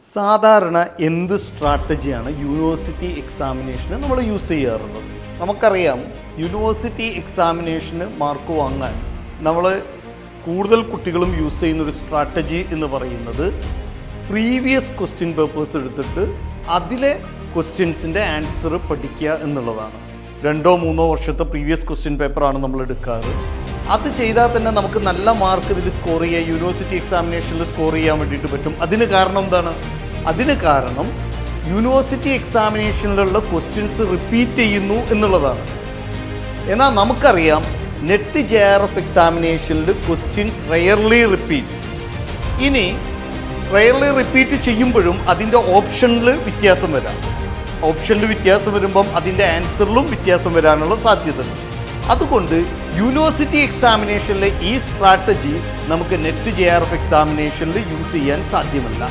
സാധാരണ എന്ത് സ്ട്രാറ്റജിയാണ് യൂണിവേഴ്സിറ്റി എക്സാമിനേഷന് നമ്മൾ യൂസ് ചെയ്യാറുള്ളത്? നമുക്കറിയാം, യൂണിവേഴ്സിറ്റി എക്സാമിനേഷന് മാർക്ക് വാങ്ങാൻ നമ്മൾ കൂടുതൽ കുട്ടികളും യൂസ് ചെയ്യുന്നൊരു സ്ട്രാറ്റജി എന്ന് പറയുന്നത് പ്രീവിയസ് ക്വസ്റ്റ്യൻ പേപ്പേഴ്സ് എടുത്തിട്ട് അതിലെ ക്വസ്റ്റ്യൻസിൻ്റെ ആൻസർ പഠിക്കുക എന്നുള്ളതാണ്. 2-3 വർഷത്തെ പ്രീവിയസ് ക്വസ്റ്റ്യൻ പേപ്പറാണ് നമ്മൾ എടുക്കാറ്. അത് ചെയ്താൽ തന്നെ നമുക്ക് നല്ല മാർക്ക് ഇതിൽ സ്കോർ ചെയ്യാൻ, യൂണിവേഴ്സിറ്റി എക്സാമിനേഷനിൽ സ്കോർ ചെയ്യാൻ വേണ്ടിയിട്ട് പറ്റും. അതിന് കാരണം എന്താണ്? അതിന് കാരണം യൂണിവേഴ്സിറ്റി എക്സാമിനേഷനിലുള്ള ക്വസ്റ്റ്യൻസ് റിപ്പീറ്റ് ചെയ്യുന്നു എന്നുള്ളതാണ്. എന്നാൽ നമുക്കറിയാം, നെറ്റ് JRF എക്സാമിനേഷനിൽ ക്വസ്റ്റ്യൻസ് റെയർലി റിപ്പീറ്റ്സ്. ഇനി റെയർലി റിപ്പീറ്റ് ചെയ്യുമ്പോഴും അതിൻ്റെ ഓപ്ഷനിൽ വ്യത്യാസം വരാം. ഓപ്ഷനിൽ വ്യത്യാസം വരുമ്പം അതിൻ്റെ ആൻസറിലും വ്യത്യാസം വരാനുള്ള സാധ്യതയുണ്ട്. അതുകൊണ്ട് യൂണിവേഴ്സിറ്റി എക്സാമിനേഷനിലെ ഈ സ്ട്രാറ്റജി നമുക്ക് നെറ്റ് JRF എക്സാമിനേഷനിൽ യൂസ് ചെയ്യാൻ സാധ്യമല്ല.